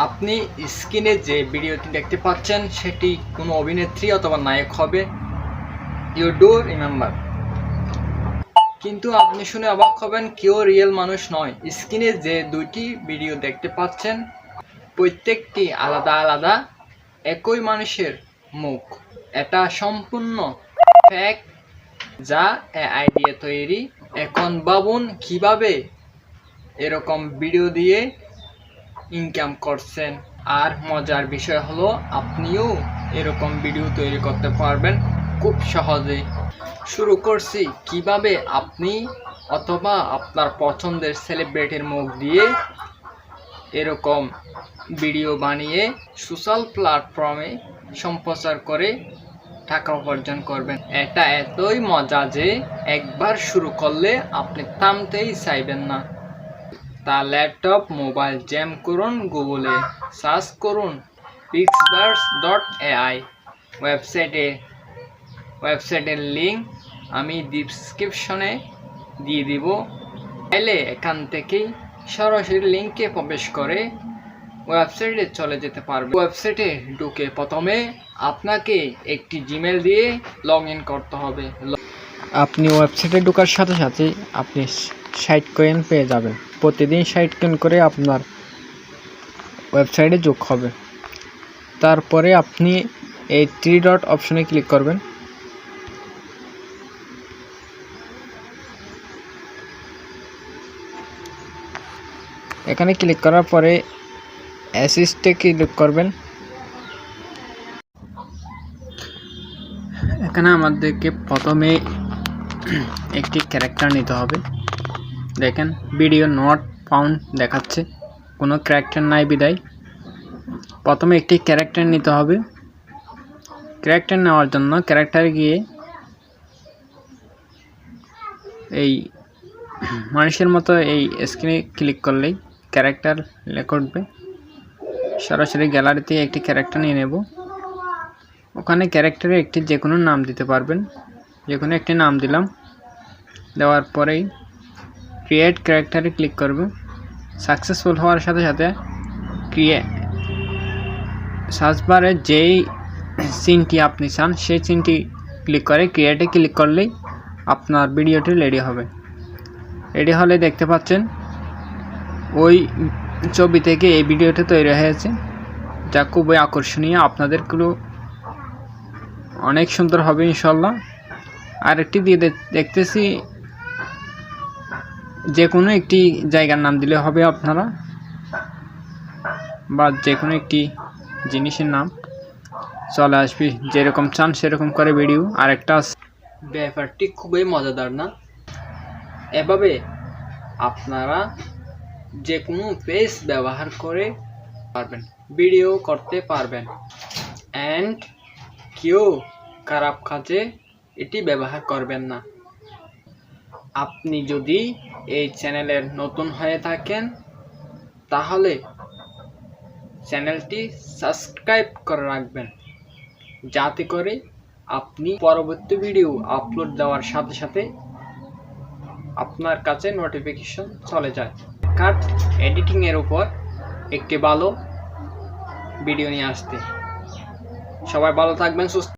আপনি স্ক্রিনে যে ভিডিওটি দেখতে পাচ্ছেন সেটি কোনো অভিনেত্রী অথবা নায়ক হবে। You do remember. কিন্তু আপনি শুনে অবাক হবেন, কেউ রিয়েল মানুষ নয়। স্ক্রিনে যে দুইটি ভিডিও দেখতে পাচ্ছেন প্রত্যেকটি আলাদা আলাদা একই মানুষের মুখ। এটা সম্পূর্ণ ফেক, যা এআই দিয়ে তৈরি। এখন ভাবুন কিভাবে এরকম ভিডিও দিয়ে ইনকাম করছেন। আর মজার বিষয় হলো আপনিও এরকম ভিডিও তৈরি করতে পারবেন খুব সহজেই। শুরু করছি কিভাবে আপনি অথবা আপনার পছন্দের সেলিব্রিটির মুখ দিয়ে এরকম ভিডিও বানিয়ে সোশ্যাল প্ল্যাটফর্মে সম্প্রচার করে টাকা উপার্জন করবেন। এটা এতই মজা যে একবার শুরু করলে আপনি থামতেই চাইবেন না। তা ল্যাপটপ মোবাইল জ্যাম করুন, গুগলে সার্চ করুন pixbars.ai। ওয়েবসাইটের লিঙ্ক আমি ডিসক্রিপশনে দিয়ে দিব। চাইলে এখান থেকেই সরাসরি লিঙ্কে প্রবেশ করে ওয়েবসাইটে চলে যেতে পারবেন। ওয়েবসাইটে ঢুকে প্রথমে আপনাকে একটি জিমেল দিয়ে লগ ইন করতে হবে। আপনি ওয়েবসাইটে ঢোকার সাথে সাথে আপনি 60 কয়েন পেয়ে যাবেন। প্রতিদিন 60 কয়েন করে আপনার ওয়েবসাইটে যোগ হবে। তারপরে আপনি এই 3 ডট অপশনে ক্লিক করবেন। এখানে ক্লিক করার পরে অ্যাসিস্টে ক্লিক করবেন। এখানে আমাদেরকে প্রথমে একটি ক্যারেক্টার নিতে হবে। দেখেন ভিডিও নট ফাউন্ড দেখাচ্ছে, কোনো ক্যারেক্টার নাই বিদায় প্রথমে একটি ক্যারেক্টার নিতে হবে। ক্যারেক্টার নেওয়ার জন্য ক্যারেক্টারে গিয়ে এই মানুষের মতো এই স্ক্রিনে ক্লিক করলেই ক্যারেক্টার লেখা উঠবে। সরাসরি গ্যালারিতে একটি ক্যারেক্টার নিয়ে নেব। ওখানে ক্যারেক্টারে একটি যে কোনো নাম দিতে পারবেন। যে কোনো একটি নাম দিলাম। দেওয়ার পরেই ক্রিয়েট ক্যারেক্টারে ক্লিক করব। সাকসেসফুল হওয়ার সাথে সাথে সার্চ বারে যেই সিনটি আপনি চান সেই সিনটি ক্লিক করে ক্রিয়েটে ক্লিক করলেই আপনার ভিডিওটি রেডি হবে। রেডি হলে দেখতে পাচ্ছেন ওই ছবি থেকে এই ভিডিওটি তৈরি হয়েছে, যা খুবই আকর্ষণীয়। আপনাদেরগুলো অনেক সুন্দর হবে ইনশাল্লাহ। আরেকটি দিয়ে দেখতেছি যে কোনো একটি জায়গার নাম দিলে হবে আপনারা, বা যে কোনো একটি জিনিসের নাম চলে আসবে। যেরকম চান সেরকম করে ভিডিও। আরেকটা ব্যাপারটি খুবই মজাদার না? এভাবে আপনারা যে কোনো পেজ ব্যবহার করে পারবেন, ভিডিও করতে পারবেন। অ্যান্ড কেউ খারাপ কাজে এটি ব্যবহার করবেন না। আপনি যদি এই চ্যানেলের নতুন হয়ে থাকেন তাহলে চ্যানেলটি সাবস্ক্রাইব করে রাখবেন, যাতে করে আপনি পরবর্তী ভিডিও আপলোড দেওয়ার সাথে সাথে আপনার কাছে নোটিফিকেশন চলে যায়। কাট এডিটিংয়ের উপর একটি ভালো ভিডিও নিয়ে আসতে। সবাই ভালো থাকবেন, সুস্থ